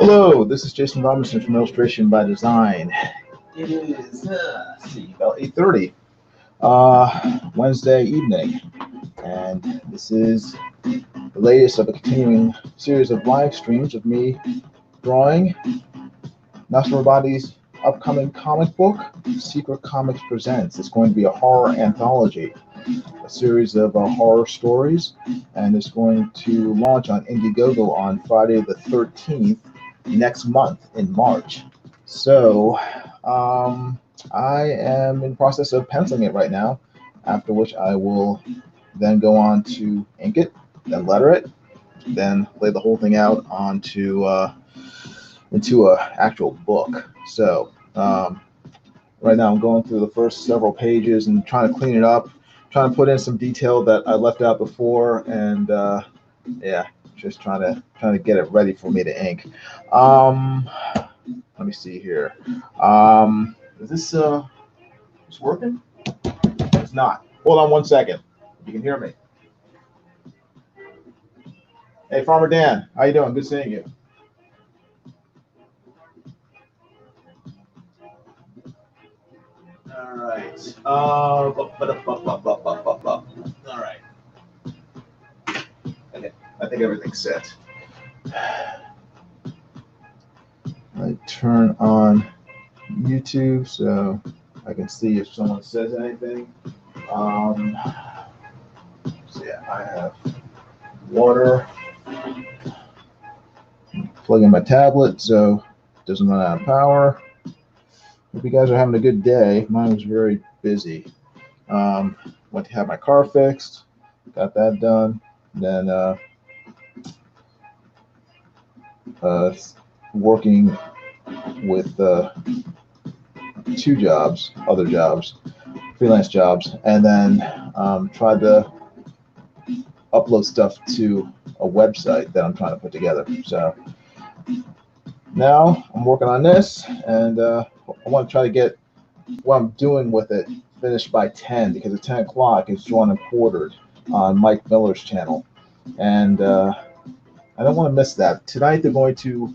Hello, this is Jason Robinson from Illustration by Design. It is about 8:30 Wednesday evening, and this is the latest of a continuing series of live streams of me drawing Nasser Rabadi's upcoming comic book, Secret Comics Presents. It's going to be a horror anthology, a series of horror stories, and it's going to launch on Indiegogo on Friday the 13th next month in March. So I am in the process of penciling it right now, after which I will then go on to ink it, then letter it, then lay the whole thing out onto into a actual book. So right now I'm going through the first several pages and trying to clean it up, trying to put in some detail that I left out before, and yeah, just trying to get it ready for me to ink. Let me see here. Is this it's working? It's not. Hold on one second. You can hear me. Hey, Farmer Dan, how you doing? Good seeing you. All right. All right. Okay. I think everything's set. I turn on YouTube so I can see if someone says anything. So yeah, I have water. Plug in my tablet so it doesn't run out of power. Hope you guys are having a good day. Mine was very busy. Went to have my car fixed, got that done. Then working with two jobs, other jobs, freelance jobs, and then tried to upload stuff to a website that I'm trying to put together. So now I'm working on this, and I want to try to get what I'm doing with it finished by 10, because at 10 o'clock it's drawn and quartered on Mike Miller's channel, and I don't want to miss that. Tonight they're going to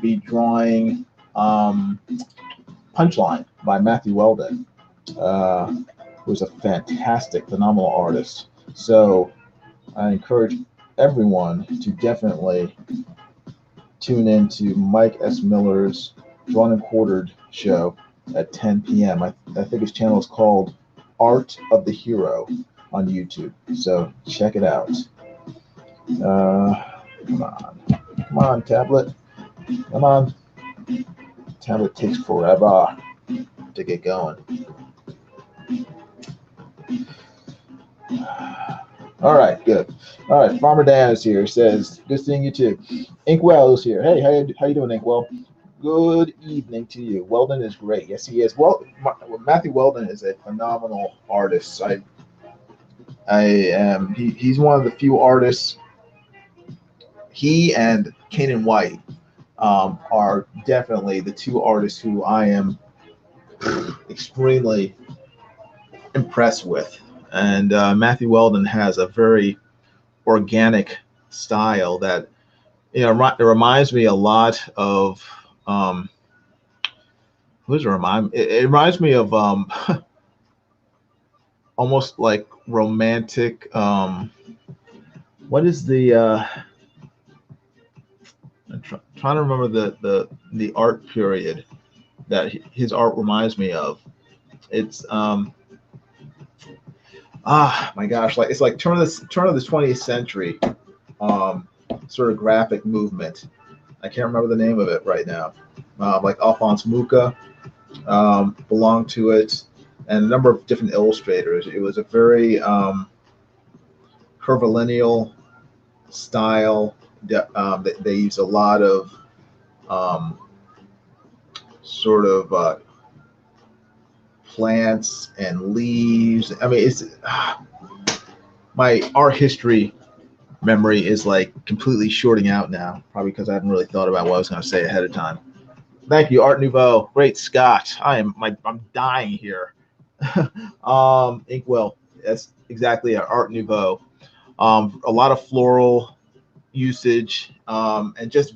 be drawing Punchline by Matthew Weldon, who's a fantastic, phenomenal artist. So I encourage everyone to definitely tune in to Mike S. Miller's Drawn and Quartered show at 10 p.m. I think his channel is called Art of the Hero on YouTube. So check it out. Come on, tablet. Come on. Tablet takes forever to get going. All right, good. All right, Farmer Dan is here. Says, good seeing you too. Inkwell is here. Hey, how you doing, Inkwell? Good evening to you. Weldon is great. Yes, he is. Well, Matthew Weldon is a phenomenal artist. He's one of the few artists. He and Kanan White are definitely the two artists who I am extremely impressed with. And Matthew Weldon has a very organic style that, it reminds me a lot of who does it remind me? It reminds me of almost like romantic. What is the I'm trying to remember the art period that his art reminds me of. It's my gosh, like it's like turn of the 20th century sort of graphic movement. I can't remember the name of it right now. Like Alphonse Mucha belonged to it, and a number of different illustrators. It was a very curvilineal style. They used a lot of sort of plants and leaves. I mean, it's my art history memory is like completely shorting out now, probably because I haven't really thought about what I was going to say ahead of time. Thank you, Art Nouveau. Great Scott. I'm dying here. Inkwell. That's exactly it, Art Nouveau. A lot of floral usage, and just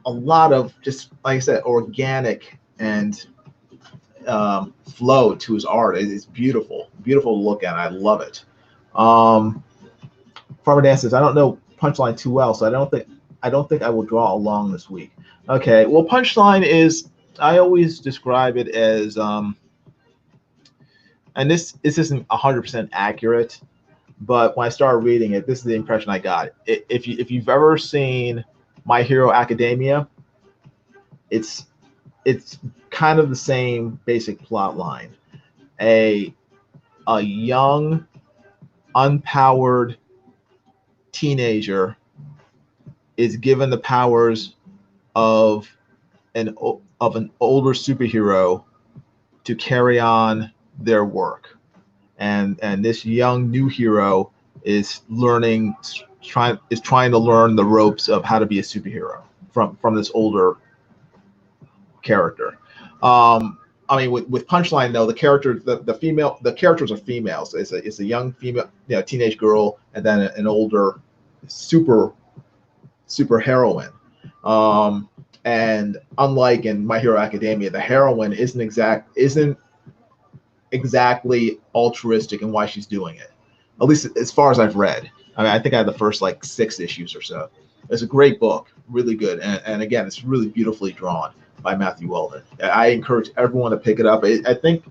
a lot of, just like I said, organic and flow to his art. It's beautiful, beautiful to look at. I love it. Farmer Dan says, I don't know Punchline too well, so I don't think I will draw along this week. Okay, well, Punchline is, I always describe it as, and this isn't 100% accurate, but when I started reading it, this is the impression I got. If you've ever seen My Hero Academia, it's kind of the same basic plot line. A young, unpowered teenager is given the powers of an older superhero to carry on their work, and this young new hero is trying to learn the ropes of how to be a superhero from this older character. I mean, with Punchline though, the characters are females. It's a young female, teenage girl, and then an older super heroine. And unlike in My Hero Academia, the heroine isn't exactly altruistic in why she's doing it. At least as far as I've read. I mean, I think I had the first like 6 issues or so. It's a great book, really good, and again, it's really beautifully drawn by Matthew Weldon. I encourage everyone to pick it up. I think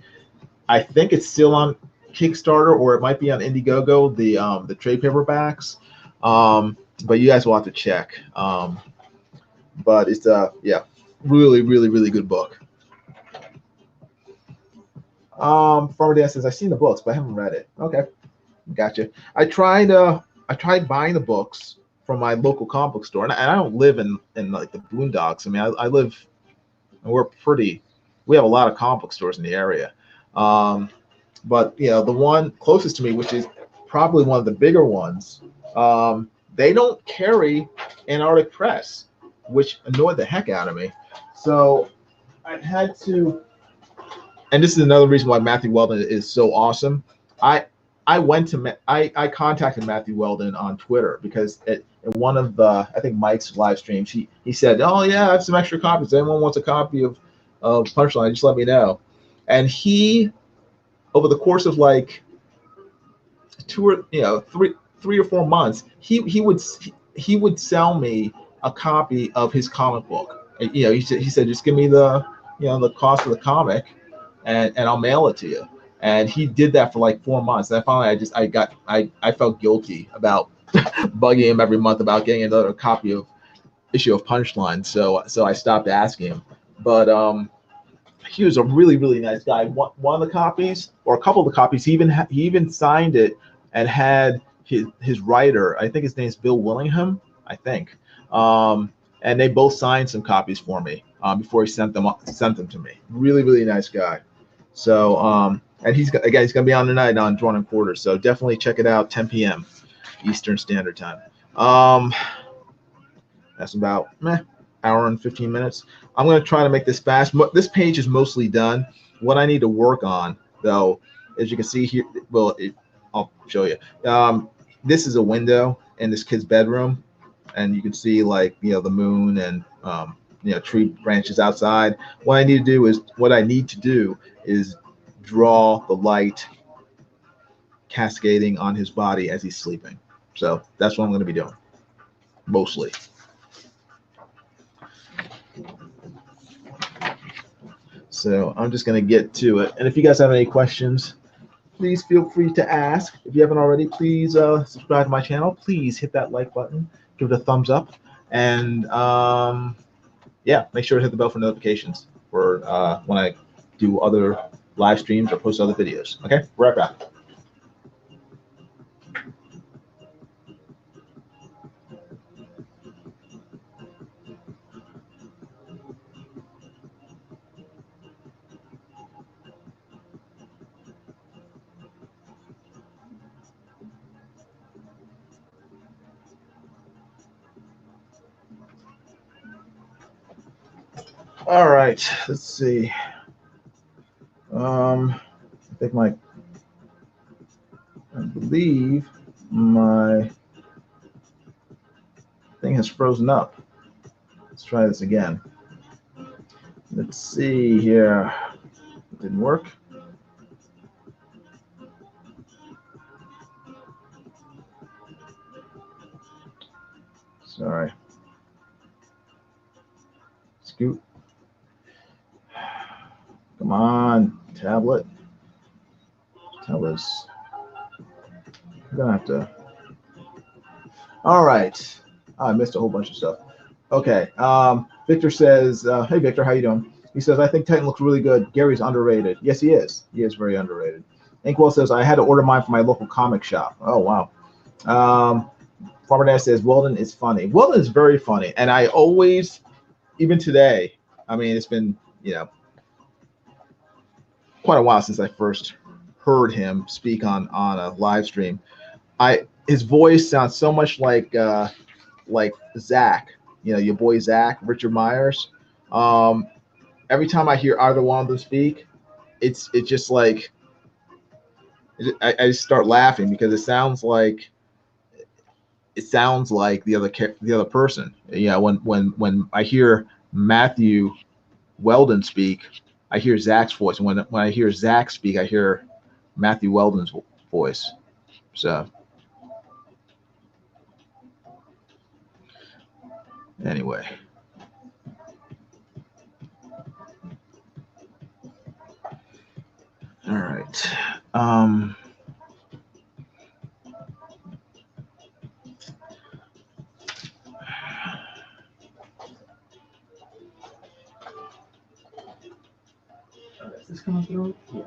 it's still on Kickstarter, or it might be on Indiegogo, the trade paperbacks. But you guys will have to check. But it's really, really, really good book. Farmer Dan says, I've seen the books, but I haven't read it. Okay, gotcha. I tried buying the books from my local comic book store, and I don't live in like the boondocks. I mean, I live, and we have a lot of comic book stores in the area. But the one closest to me, which is probably one of the bigger ones, they don't carry an Arctic press, which annoyed the heck out of me. So I had to, and this is another reason why Matthew Weldon is so awesome. I contacted Matthew Weldon on Twitter because in one of I think Mike's live streams, he said, "Oh yeah, I have some extra copies. If anyone wants a copy of Punchline, just let me know." And he, over the course of like 3 or 4 months, he would sell me a copy of his comic book. He said, just give me the cost of the comic, and I'll mail it to you. And he did that for like 4 months. And finally, I felt guilty about bugging him every month about getting another copy of issue of Punchline. So I stopped asking him. But he was a really, really nice guy. One of the copies, or a couple of the copies, he even signed it and had his writer, I think his name's Bill Willingham, I think. And they both signed some copies for me before he sent them to me. Really, really nice guy. So and he's gonna be on tonight on Drawn and Quarters. So definitely check it out, 10 p.m. Eastern Standard Time. That's about hour and 15 minutes. I'm gonna try to make this fast. This page is mostly done. What I need to work on, though, as you can see here, I'll show you. This is a window in this kid's bedroom, and you can see like the moon and tree branches outside. What I need to do is draw the light cascading on his body as he's sleeping. So that's what I'm going to be doing mostly. So I'm just going to get to it. And if you guys have any questions, please feel free to ask. If you haven't already, please subscribe to my channel. Please hit that like button, give it a thumbs up, and make sure to hit the bell for notifications for when I do other live streams or post other videos. Okay, right back. All right, let's see. I believe my thing has frozen up. Let's try this again. Let's see here. It didn't work. Sorry. Scoot. Come on, tablet. Tablets. I'm gonna have to. All right. I missed a whole bunch of stuff. Okay. Victor says, "Hey Victor, how you doing?" He says, "I think Titan looks really good. Gary's underrated." Yes, he is. He is very underrated. Inkwell says, "I had to order mine from my local comic shop." Oh wow. Farmer Dad says, "Weldon is funny." Weldon is very funny, and I always, even today, I mean, it's been quite a while since I first heard him speak on a live stream. His voice sounds so much like Zach, your boy Zach, Richard Myers. Every time I hear either one of them speak, it's just like I just start laughing because it sounds like the other person. When I hear Matthew Weldon speak, I hear Zach's voice. And when I hear Zach speak, I hear Matthew Weldon's voice. So anyway. All right. Is this coming through? Yeah.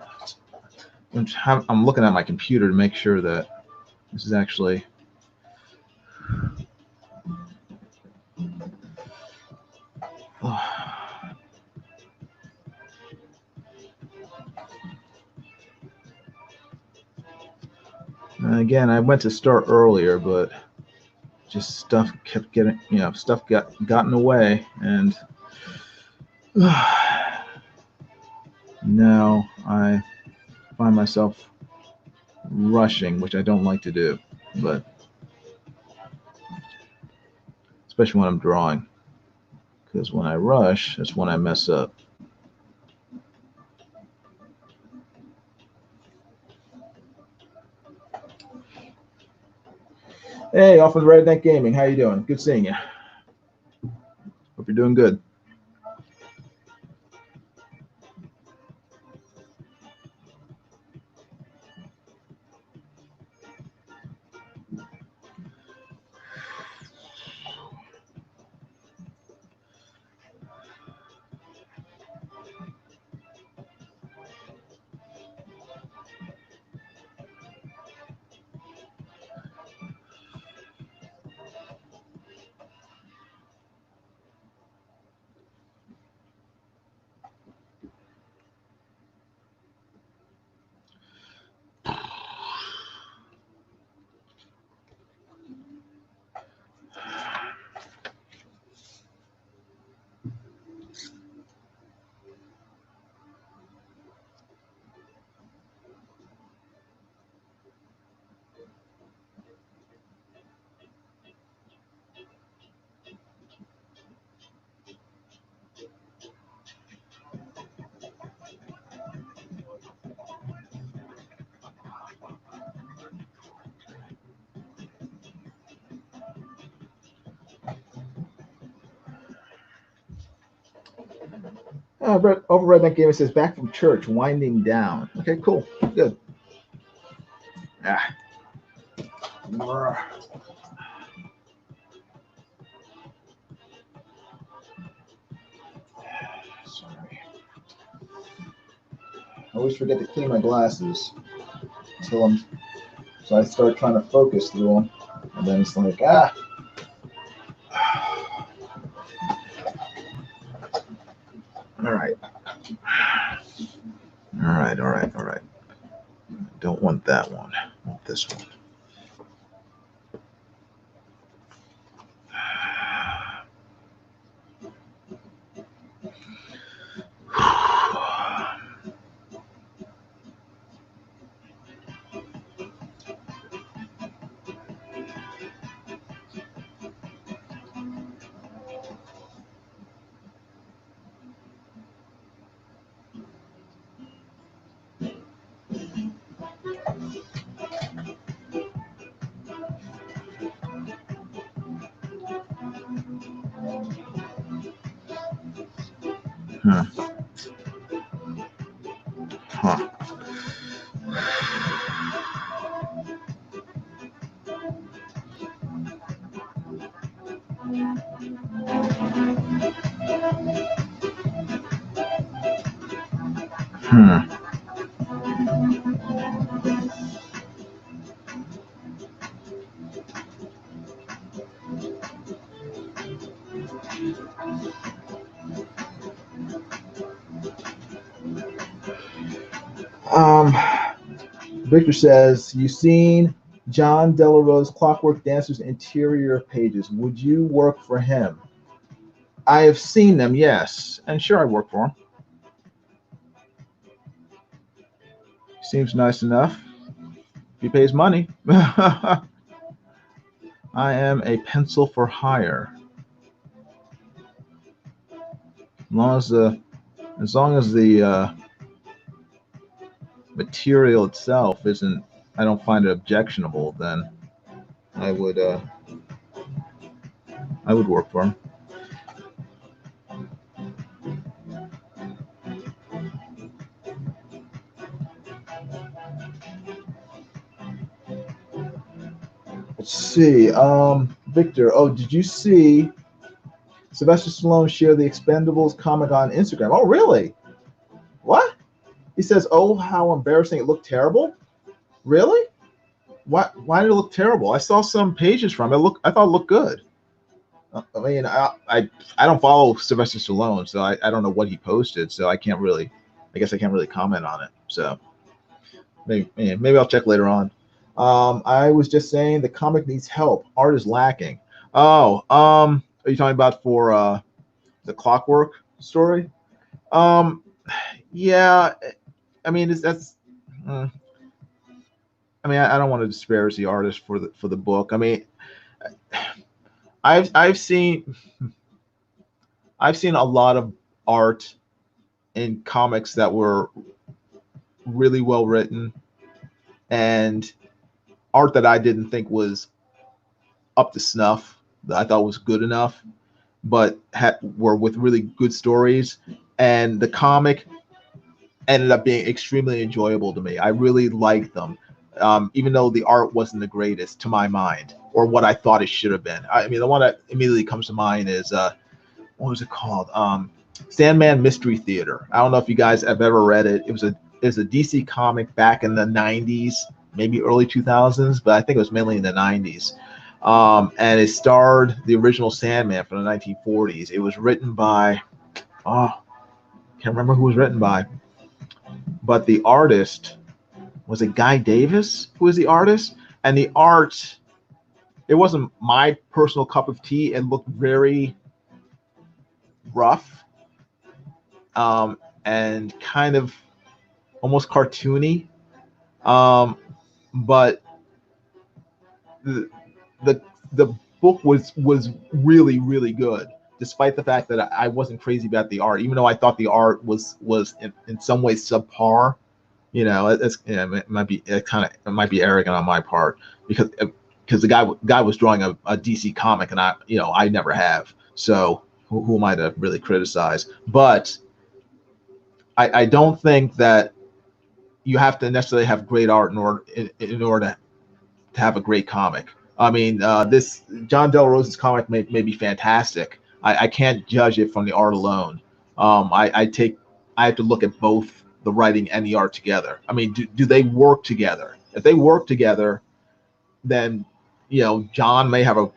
I'm looking at my computer to make sure that this is actually. Again, I went to start earlier, but just stuff kept getting, stuff gotten away, and now I find myself rushing, which I don't like to do, but especially when I'm drawing, because when I rush, that's when I mess up. Hey, off of Redneck Gaming, how you doing? Good seeing you. Hope you're doing good. Over Redneck Gaming says back from church, winding down. Okay, cool, good. Sorry. I always forget to clean my glasses so I start trying to focus through them, and then it's like All right. All right. Don't want that one. I want this one. Huh. Huh. Hmm. Um, Victor says, "You've seen John Delarose Clockwork Dancer's interior pages. Would you work for him?" I have seen them, yes, and sure, I work for him. Seems nice enough. He pays money. I am a pencil for hire. As long as the material itself isn't, I don't find it objectionable, then I would work for him. Let's see. Victor, oh, did you see Sylvester Stallone share the Expendables comic on Instagram? Oh, really? What? He says, "Oh, how embarrassing! It looked terrible." Really? Why did it look terrible? I saw some pages from it. I thought it looked good. I mean, I don't follow Sylvester Stallone, so I don't know what he posted. So I can't really, I guess I can't really comment on it. So maybe I'll check later on. I was just saying the comic needs help. Art is lacking. Oh, are you talking about for the Clockwork story? Um, yeah. I mean, that's. Uh, I mean, I don't want to disparage the artist for the book. I mean, I've seen a lot of art in comics that were really well written and art that I didn't think was up to snuff, that I thought was good enough, but were with really good stories. And the comic ended up being extremely enjoyable to me. I really liked them, even though the art wasn't the greatest to my mind, or what I thought it should have been. I mean, the one that immediately comes to mind is what was it called? Sandman Mystery Theater. I don't know if you guys have ever read it. It was a DC comic back in the 90s, maybe early 2000s, but I think it was mainly in the 90s. And it starred the original Sandman from the 1940s. It was written by, oh, can't remember who was written by, but the artist was it Guy Davis, who was the artist, and the art. It wasn't my personal cup of tea. It looked very rough, and kind of almost cartoony. But the, the book was really good, despite the fact that I wasn't crazy about the art, even though I thought the art was in some ways subpar. You know, it might be it might be arrogant on my part because the guy was drawing a DC comic, and I never have. So who am I to really criticize? But I don't think that you have to necessarily have great art in order to have a great comic. I mean, this John Del Rosa's comic may be fantastic. I can't judge it from the art alone. I have to look at both the writing and the art together. I mean, do they work together? If they work together, then John may have a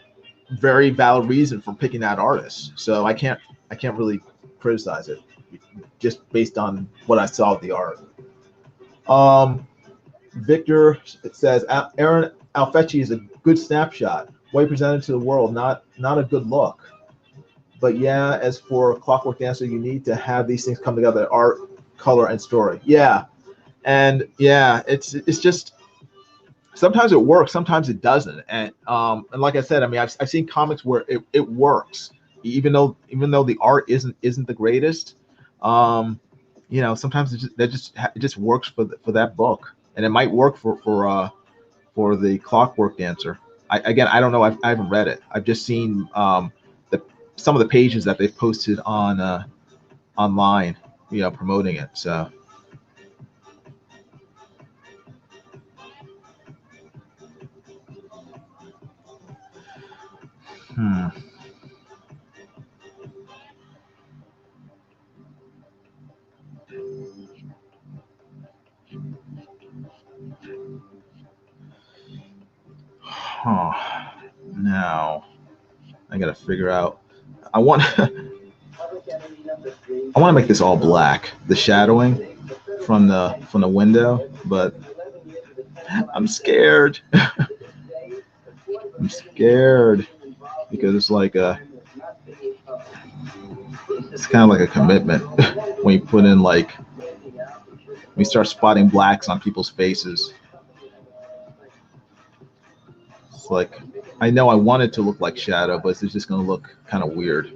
very valid reason for picking that artist. So I can't really criticize it just based on what I saw of the art. Victor, it says Aaron Alfecci is a good snapshot. What he presented to the world, not a good look. But yeah, as for Clockwork Dancer, you need to have these things come together: art, color, and story. Yeah, and yeah, it's just sometimes it works, sometimes it doesn't. And like I said, I mean, I've seen comics where it works, even though the art isn't the greatest. Sometimes it just works for that book, and it might work for the Clockwork Dancer. I don't know. I haven't read it. I've just seen some of the pages that they've posted on online, promoting it. So. Hmm. Huh. Now I gotta figure out. I want. I want to make this all black. The shadowing from the window, but I'm scared. I'm scared because it's kind of like a commitment when you put in when you start spotting blacks on people's faces. It's like I know I want it to look like shadow, but it's just going to look kind of weird.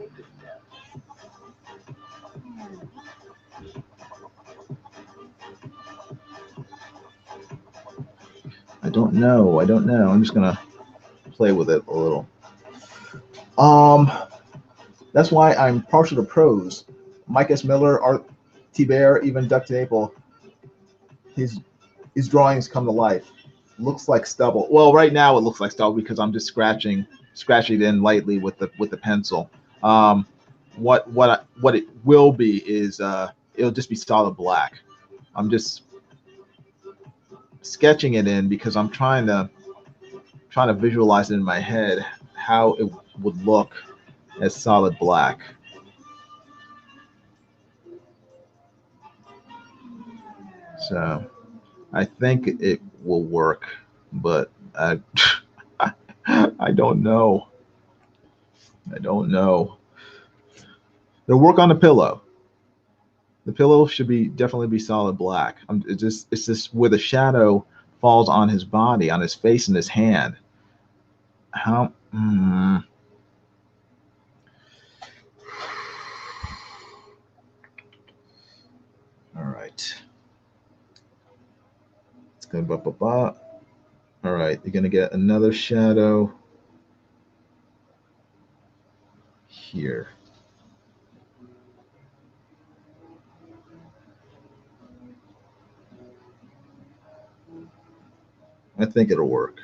I don't know. I don't know. I'm just gonna play with it a little. Um, that's why I'm partial to prose. Mike S. Miller, Art T. Bear, even Duck Maple. His drawings come to life. Looks like stubble. Well, right now it looks like stubble because I'm just scratching it in lightly with the pencil. Um, what it will be is it'll just be solid black. I'm just sketching it in because I'm trying to visualize it in my head how it would look as solid black. So I think it will work, but I I don't know. I don't know. They'll work on the pillow. The pillow should be definitely be solid black. It's just where the shadow falls on his body, on his face, and his hand. How? All right. It's gonna ba. All right, you're gonna get another shadow here. I think it'll work.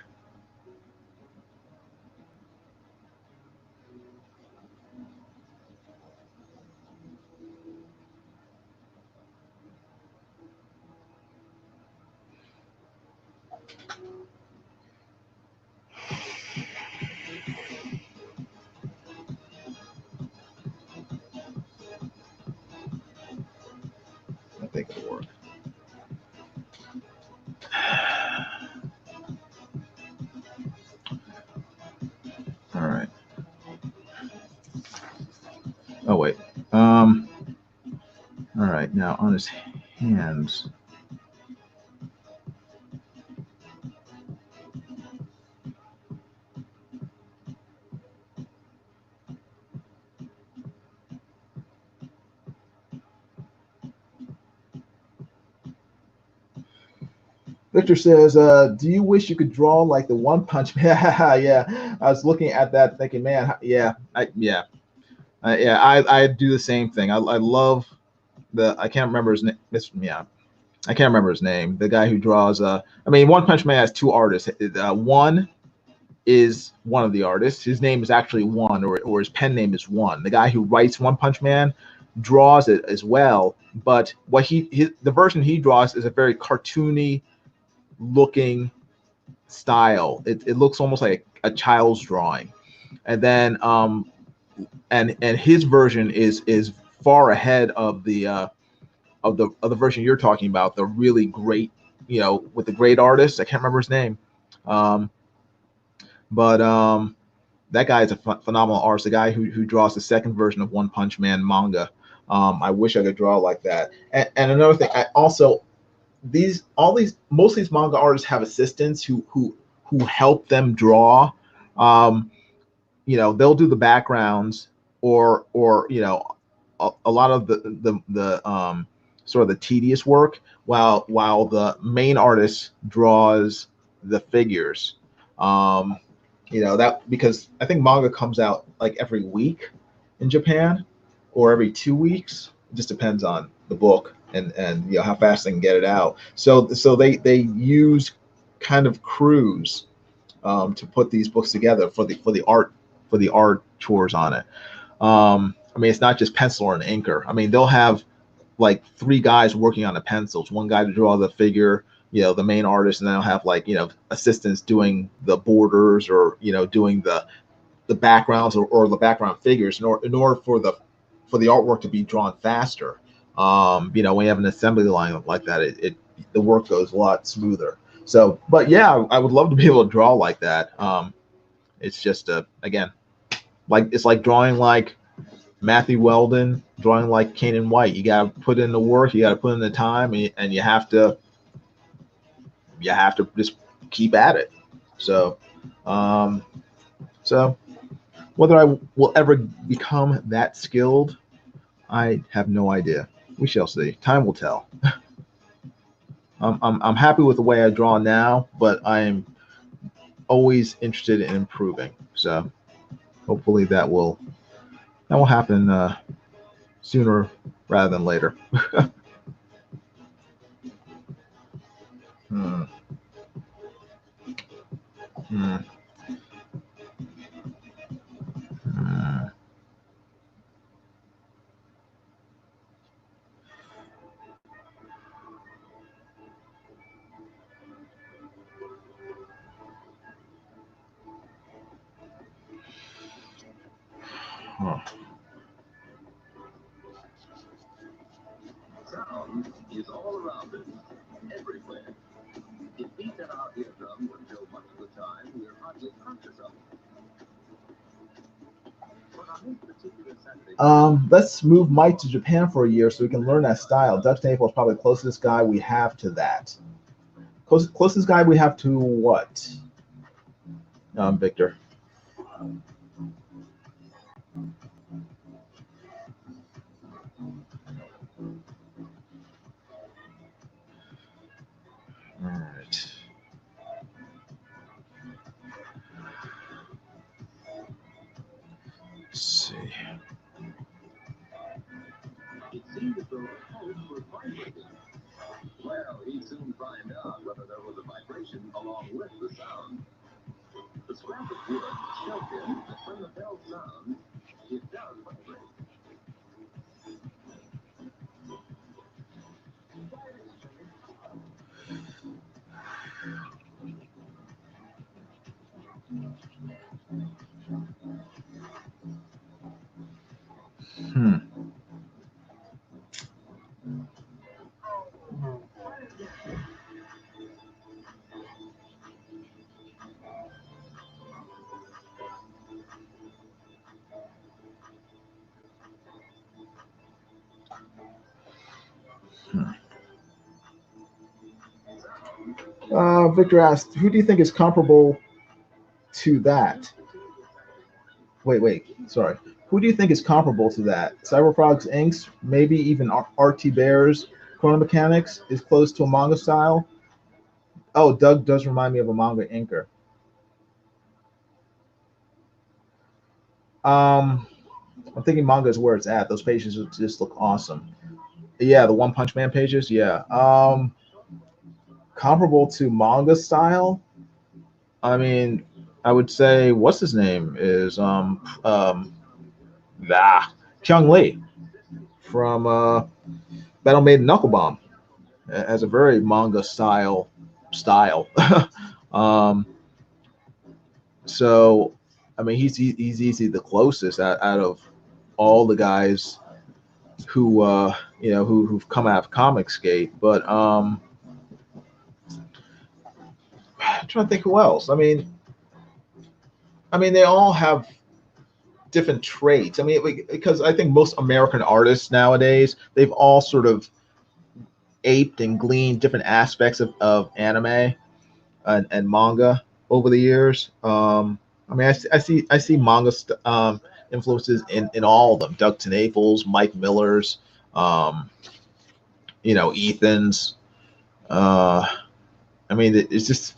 I think it'll work. All right. Oh wait. All right. Now on his hands. Victor says, "Do you wish you could draw like the One Punch Man?" Yeah, I was looking at that, thinking, man, I do the same thing. I love I can't remember his name. Yeah, I can't remember his name. The guy who draws. I mean, One Punch Man has two artists. One is one of the artists. His name is actually One, or his pen name is One. The guy who writes One Punch Man draws it as well, but the version he draws is a very cartoony looking style. It looks almost like a child's drawing, and then and his version is far ahead of the version you're talking about, the really great, with the great artist. I can't remember his name, um, but that guy is a phenomenal artist. The guy who draws the second version of One Punch Man manga. I wish I could draw like that. And another thing, I also most of these manga artists have assistants who help them draw. Um, they'll do the backgrounds, or a lot of the sort of the tedious work, while the main artist draws the figures. That because I think manga comes out like every week in Japan, or every 2 weeks. It just depends on the book and you know how fast they can get it out. So they use kind of crews to put these books together for the art chores on it. I mean, it's not just penciler and inker. I mean, they'll have like three guys working on the pencils, one guy to draw the figure, you know, the main artist, and then they'll have like, you know, assistants doing the borders or, you know, doing the backgrounds or the background figures in order for the artwork to be drawn faster. You know, when you have an assembly line like that, the work goes a lot smoother. So, but yeah, I would love to be able to draw like that. It's just again, like it's like drawing like Matthew Weldon, drawing like Kanan White. You got to put in the work, you got to put in the time, and you have to just keep at it. So, so whether I will ever become that skilled, I have no idea. We shall see. Time will tell. I'm happy with the way I draw now, but I'm always interested in improving. So hopefully that will happen sooner rather than later. Hmm. Hmm. Hmm. Huh. Sound is all around us, everywhere. It beats in our eardrums until much of the time we're hardly conscious of it. But on this particular Saturday, Let's move Mike to Japan for a year so we can learn that style. Dutch Naple is probably the closest guy we have to that. Closest guy we have to what? Victor. All right. Let's see. it seemed as though the pulse was vibrating. Well, he'd soon find out whether there was a vibration along with the sound. The scrap of wood showed him that when the bell sounds, it does vibrate. Hmm. Victor asked, who do you think is comparable to that? Wait, sorry. Who do you think is comparable to that? Cyberfrogs Inks, maybe even RT Bears, Chrono Mechanics is close to a manga style. Oh, Doug does remind me of a manga inker. Um, I'm thinking manga is where it's at. Those pages just look awesome. Yeah, the One Punch Man pages. Yeah. Comparable to manga style. I mean, I would say what's his name is Kyung Lee from Battle Maiden Knuckle Bomb as a very manga style. um, so I mean he's easily the closest out of all the guys who you know who've come out of Comic Skate, but I'm trying to think who else. I mean they all have different traits. I mean because I think most American artists nowadays they've all sort of aped and gleaned different aspects of anime and manga over the years. I mean, I see manga influences in all of them. Doug Naples, Mike Miller's, you know, Ethan's. Uh, I mean, it just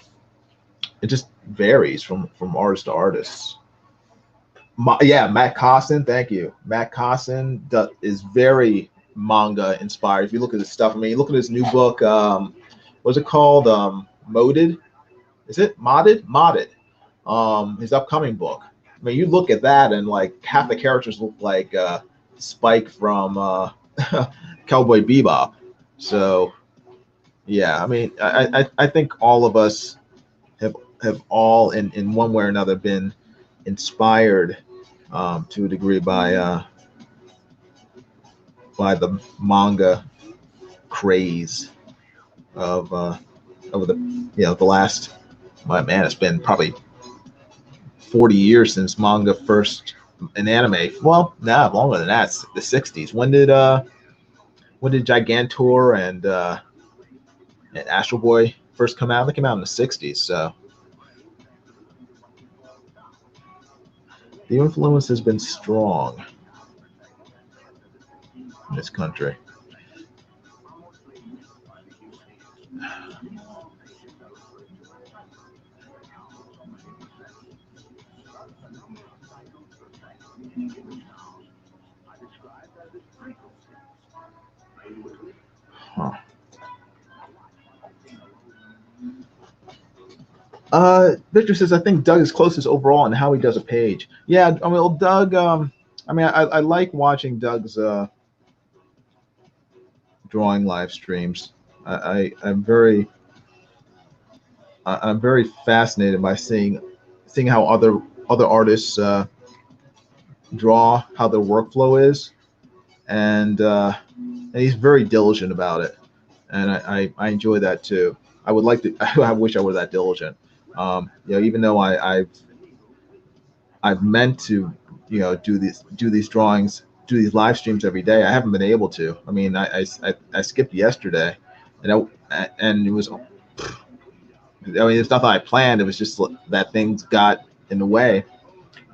varies from artist to artist. Yeah, Matt Costin, thank you. Matt Costin is very manga inspired. If you look at his stuff, I mean, look at his new book. What's it called? Moded? Is it Modded? Modded. His upcoming book. I mean, you look at that and like half the characters look like Spike from Cowboy Bebop. So yeah, I mean, I think all of us have all in one way or another been inspired to a degree by the manga craze of over the the last, my man, it's been probably 40 years since manga first an anime. Well, nah, longer than that. It's the 60s. When did Gigantor and Astro Boy first come out? They came out in the 60s. So the influence has been strong in this country. Huh. Victor says, I think Doug is closest overall in how he does a page. Yeah, I mean, well, Doug. I mean, I like watching Doug's drawing live streams. I'm very fascinated by seeing how other artists draw, how their workflow is, and he's very diligent about it, and I enjoy that too. I would like to. I wish I were that diligent. Even though I've meant to, do these drawings, do these live streams every day. I haven't been able to. I mean, I skipped yesterday, and it was. I mean, it's nothing I planned. It was just that things got in the way.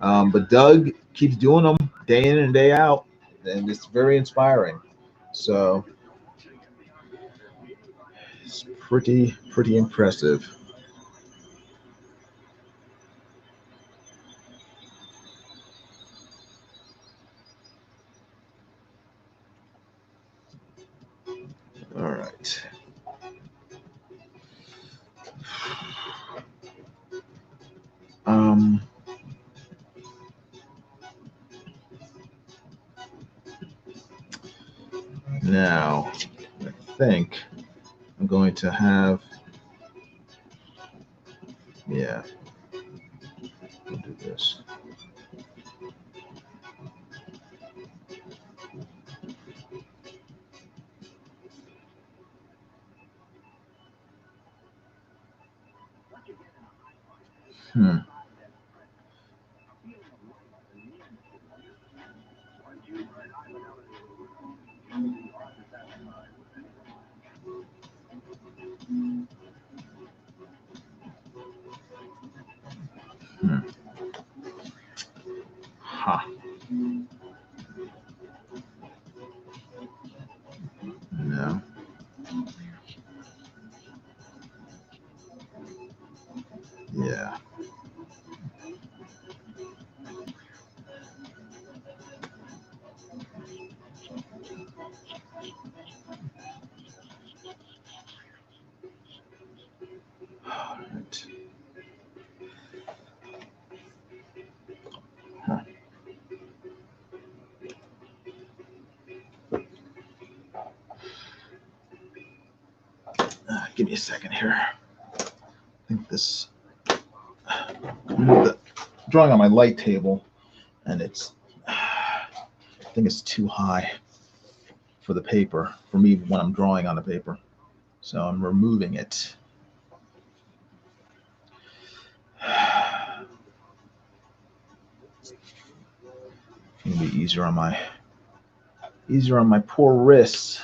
But Doug keeps doing them day in and day out, and it's very inspiring. So it's pretty impressive. All right. Um, Now, I think I'm going to have, yeah, we'll do this. Hmm. Hmm. Ha. No. Yeah. All right. Huh. Give me a second here. I think this. I'm drawing on my light table, and I think it's too high for the paper for me when I'm drawing on the paper. So I'm removing it. It'll be easier on my poor wrists.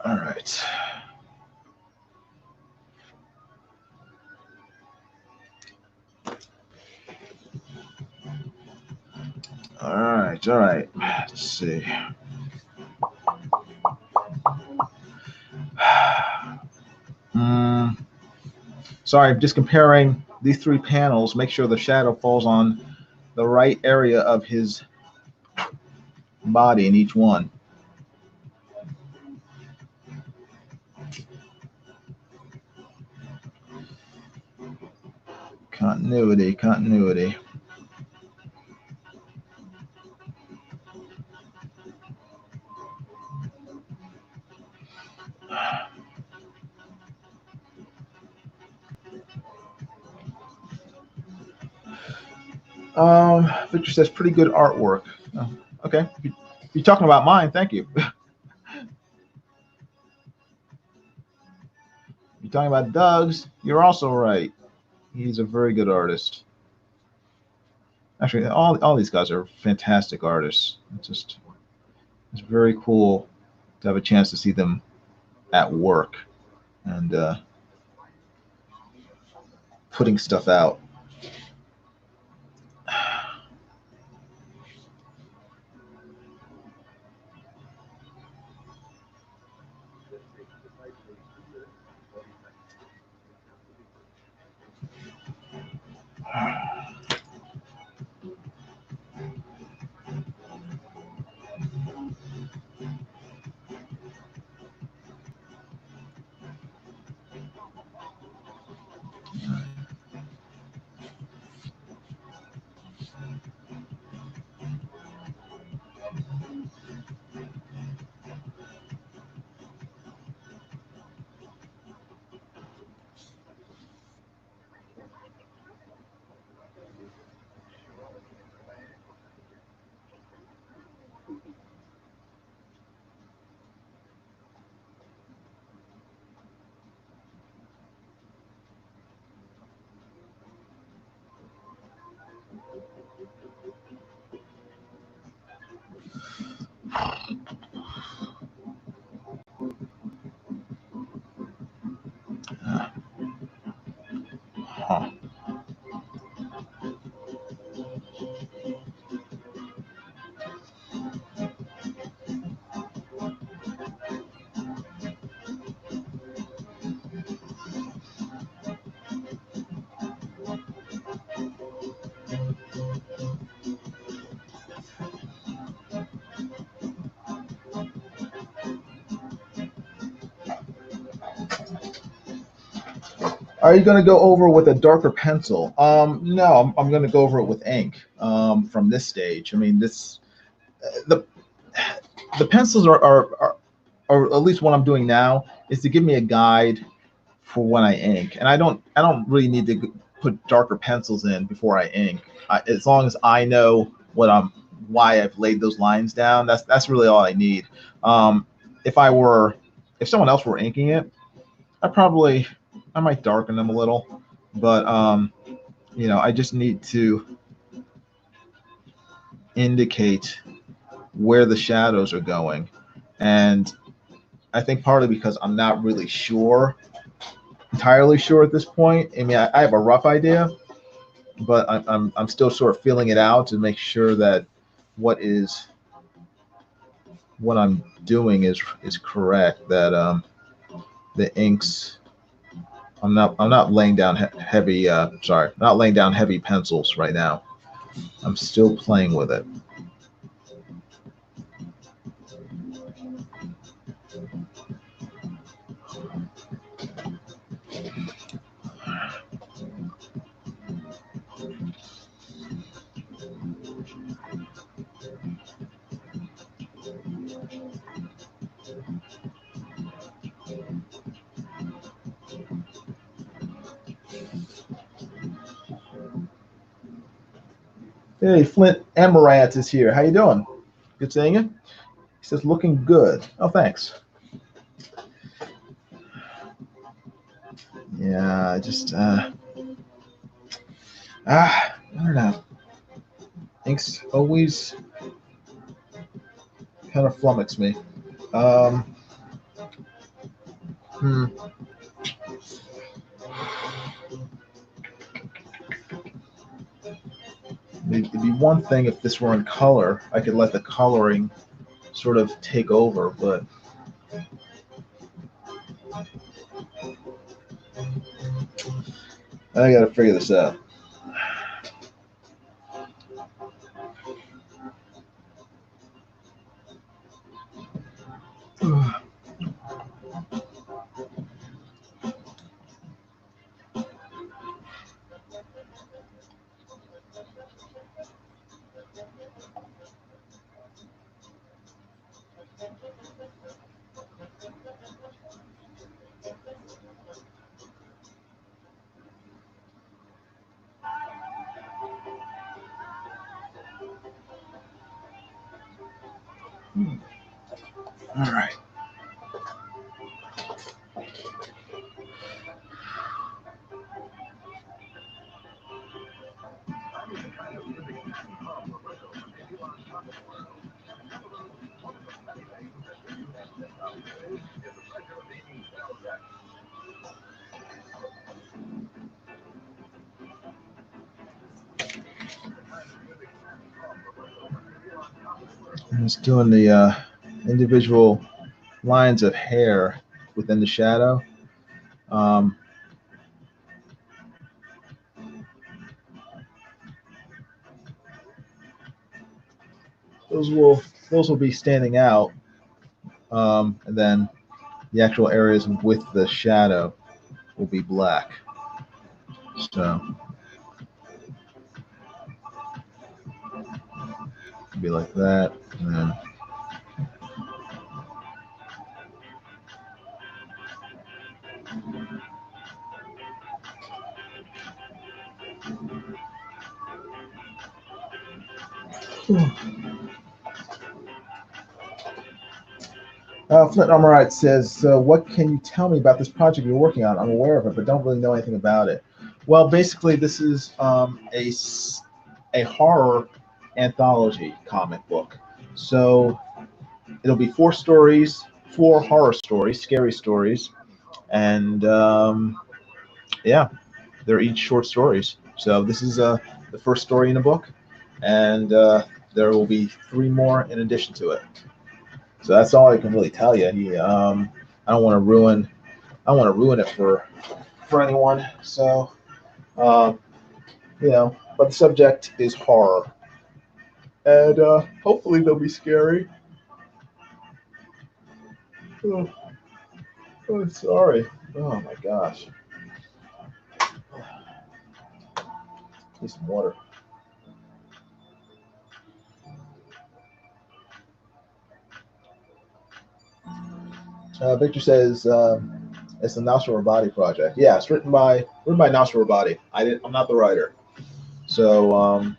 All right. All right. All right. Let's see. sorry, just comparing these three panels. Make sure the shadow falls on the right area of his body in each one. Continuity, continuity. Victor says pretty good artwork. Oh, okay, if you're talking about mine, thank you. You're talking about Doug's, you're also right. He's a very good artist. Actually, all these guys are fantastic artists. It's very cool to have a chance to see them at work and putting stuff out. Huh. Are you going to go over with a darker pencil? No, I'm going to go over it with ink from this stage. I mean, the the pencils are, or at least what I'm doing now, is to give me a guide for when I ink, and I don't really need to put darker pencils in before I ink. As long as I know why I've laid those lines down, that's really all I need. Um, if someone else were inking it, I might darken them a little, but I just need to indicate where the shadows are going, and I think partly because I'm not really entirely sure at this point. I mean, I have a rough idea, but I'm still sort of feeling it out to make sure that what I'm doing is correct. That the inks. I'm not laying down heavy. Sorry, not laying down heavy pencils right now. I'm still playing with it. Hey, Flint Amaranth is here. How you doing? Good seeing you. He says looking good. Oh, thanks. Yeah, I don't know. Inks always kind of flummox me. Um, hmm. It'd be one thing if this were in color. I could let the coloring sort of take over, but I gotta figure this out. All right. I'm just doing the individual lines of hair within the shadow. Um, those will those will be standing out, and then the actual areas with the shadow will be black. So it'll be like that, and then Flint Armorite says, "What can you tell me about this project you're working on? I'm aware of it, but don't really know anything about it." Well, basically, this is a horror anthology comic book. So it'll be 4 stories, 4 horror stories, scary stories, and yeah, they're each short stories. So this is the first story in the book, and there will be 3 more in addition to it. So that's all I can really tell you. I don't want to ruin. I don't want to ruin it for anyone. So um, but the subject is horror, and hopefully they'll be scary. Oh, oh, sorry. Oh my gosh. Need some water. Victor says it's the Nasser Rabadi project. Yeah, it's written by Nasser Rabadi. I'm not the writer. So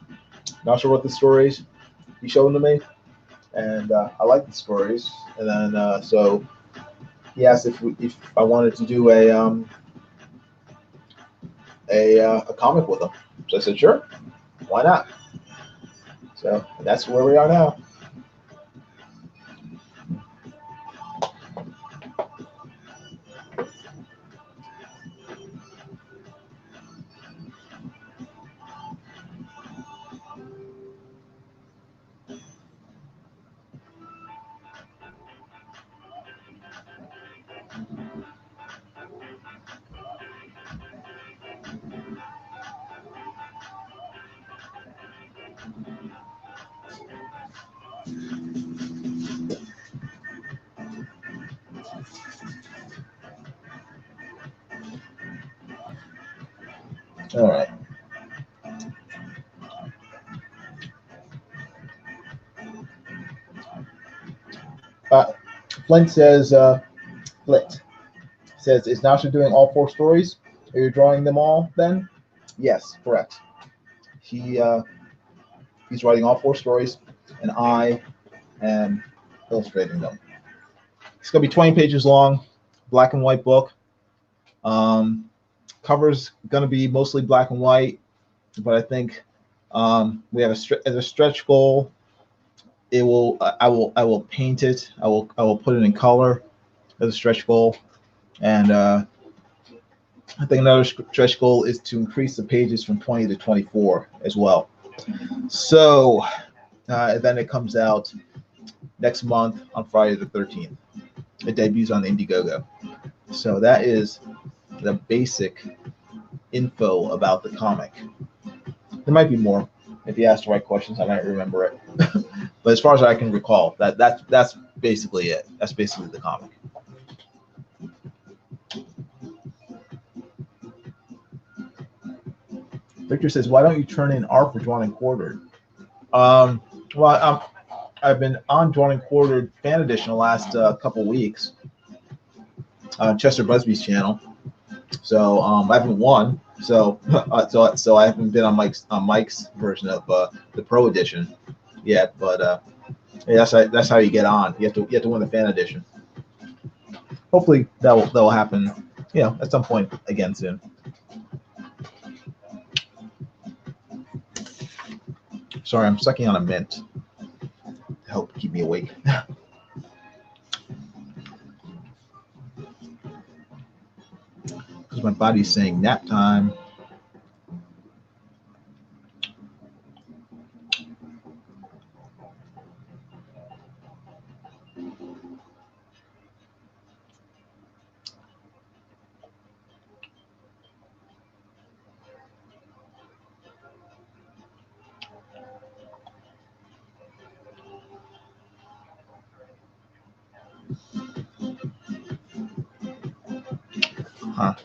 Nasser wrote the stories. He showed them to me, and I like the stories. And then so he asked if I wanted to do a comic with him. So I said sure, why not? So that's where we are now. All right. Uh, Flint says Flint says is Nasser doing all 4 stories? Are you drawing them all then? Yes, correct. He he's writing all 4 stories, and I am illustrating them. It's gonna be 20 pages long, black and white book. Um, Cover's gonna be mostly black and white, but I think we have as a stretch goal. It will I will paint it. I will put it in color as a stretch goal, and I think another stretch goal is to increase the pages from 20 to 24 as well. So then it comes out next month on Friday the 13th. It debuts on Indiegogo. So that is the basic info about the comic. There might be more. If you ask the right questions, I might remember it. But as far as I can recall, that's basically it. That's basically the comic. Victor says, "Why don't you turn in art for Drawn and Quartered?" Well, I've been on Drawn and Quartered Fan Edition the last couple weeks on Chester Busby's channel. So I haven't won. So so I haven't been on Mike's version of the Pro Edition yet. But yeah, that's how you get on. You have to win the Fan Edition. Hopefully that'll happen. At some point again soon. Sorry, I'm sucking on a mint to help keep me awake. Because my body's saying nap time. Huh.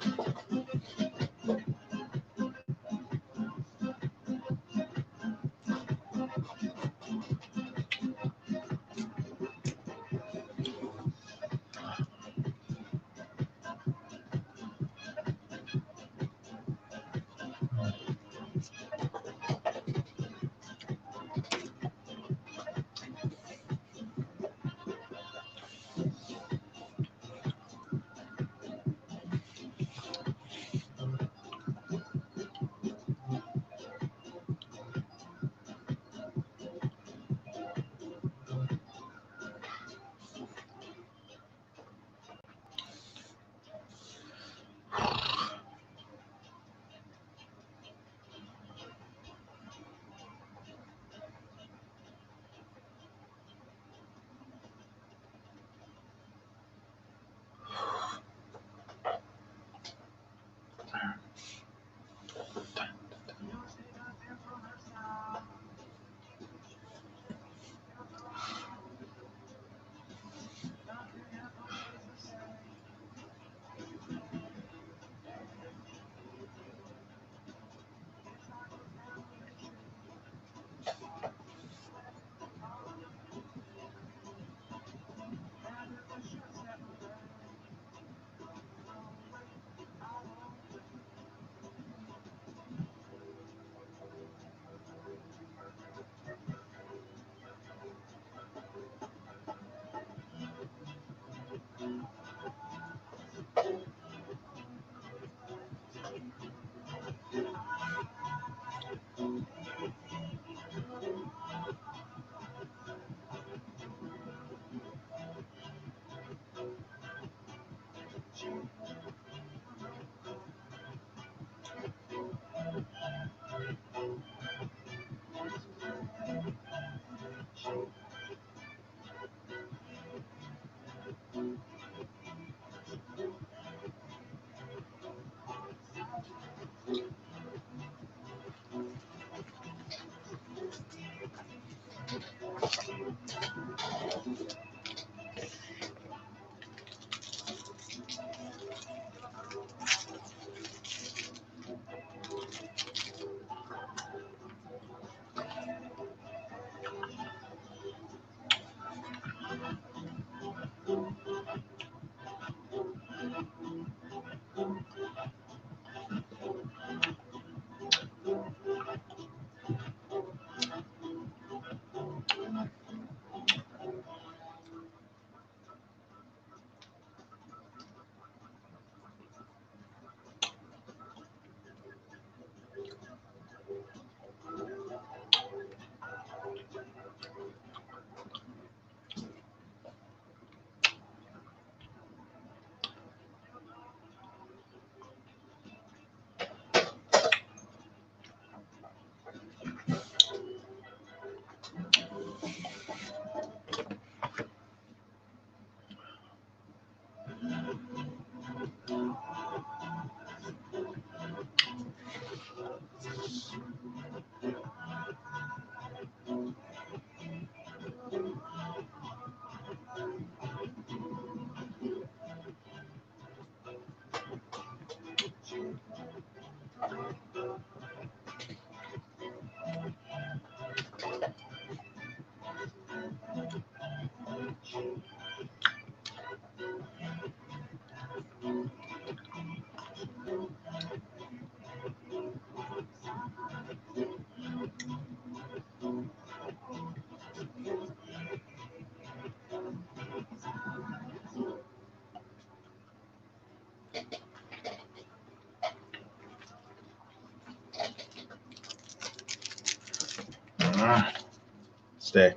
Stay.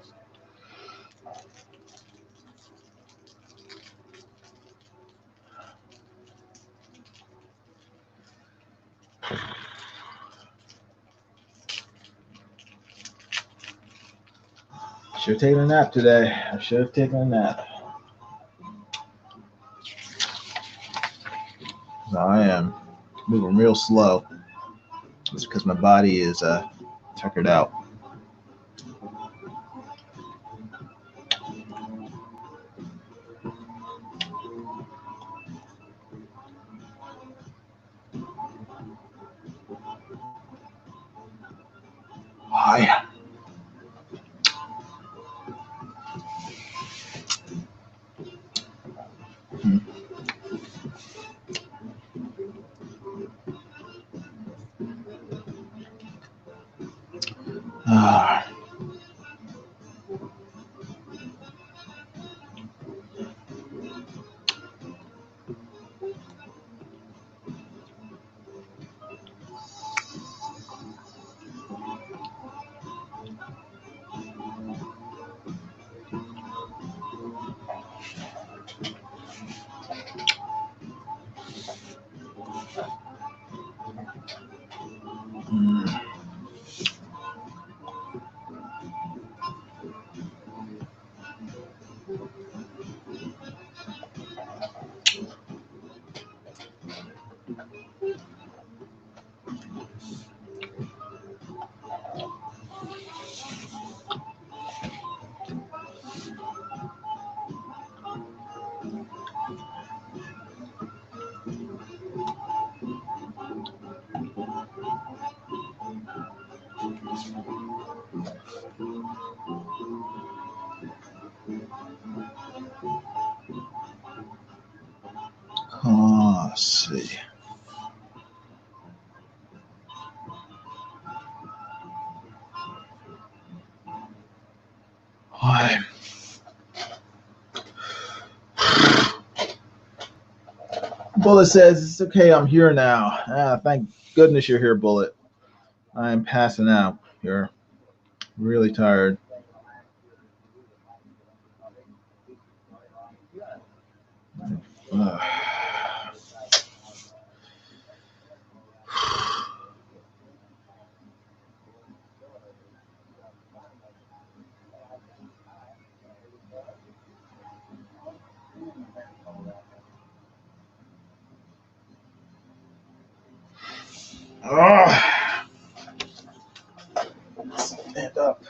Should have taken a nap today. I should have taken a nap. No, I am moving real slow. It's because my body is tuckered out. Why? Ah. Mm. Oh, let's see. Why? Bullet says, it's okay, I'm here now. Ah, thank goodness you're here, Bullet. I am passing out. You're really tired. Ugh. Ugh. Stand up.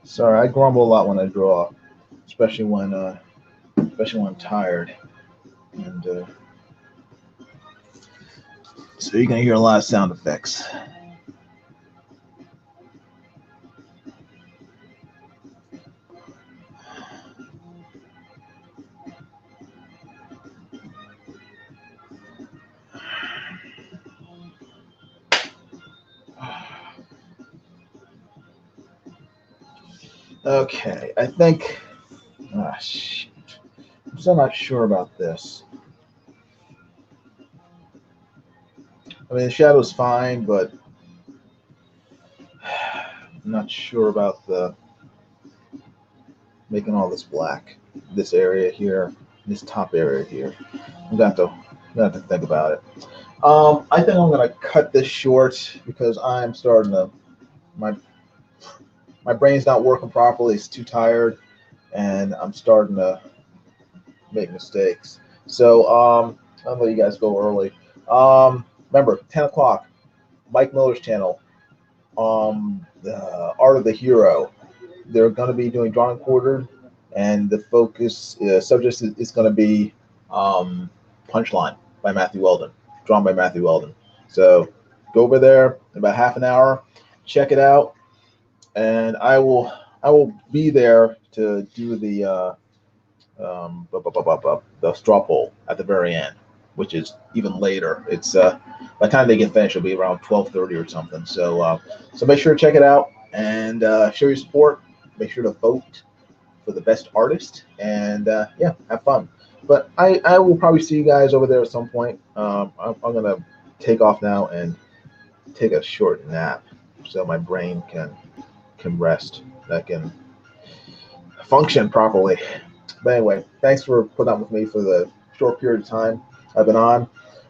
Sorry, I grumble a lot when I draw, especially when I'm tired. And so you're gonna hear a lot of sound effects. Okay, I think. Ah, shit. I'm still not sure about this. I mean, the shadow's fine, but I'm not sure about the making all this black. This area here, this top area here. I'm gonna have to think about it. I think I'm gonna cut this short because I'm starting to my brain's not working properly. It's too tired, and I'm starting to make mistakes. So I'll let you guys go early. Remember, 10 o'clock, Mike Miller's channel, the Art of the Hero. They're going to be doing drawing quartered, and the focus subject is going to be Punchline by Matthew Weldon, drawn by Matthew Weldon. So go over there in about half an hour, check it out, and I will be there to do the straw poll at the very end, which is even later. It's by the time they get finished, it'll be around 12:30 or something. So make sure to check it out and show your support. Make sure to vote for the best artist, and yeah, have fun. But I will probably see you guys over there at some point. I'm gonna take off now and take a short nap so my brain can rest. I can function properly. But anyway, thanks for putting up with me for the short period of time I've been on,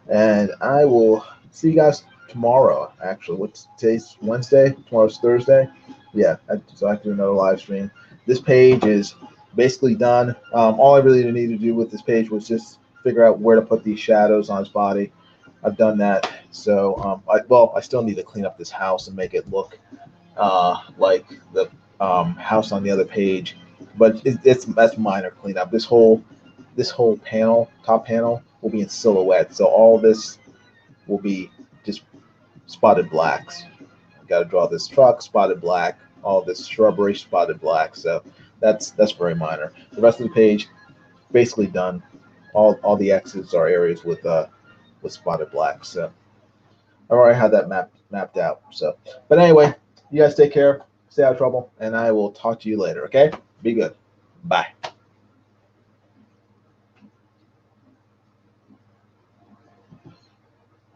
and I will see you guys tomorrow. Actually, what's today's Wednesday? Tomorrow's Thursday. Yeah, so I have to do another live stream. This page is basically done. All I really needed to do with this page was just figure out where to put these shadows on his body. I've done that. So, I still need to clean up this house and make it look like the house on the other page, but that's minor cleanup. This whole panel, top panel, will be in silhouette, so all this will be just spotted blacks. Got to draw this truck spotted black, all this shrubbery spotted black. So that's very minor. The rest of the page basically done. All the X's are areas with spotted black. So I already had that mapped out. So, but anyway, you guys take care, stay out of trouble, and I will talk to you later. Okay? Be good. Bye.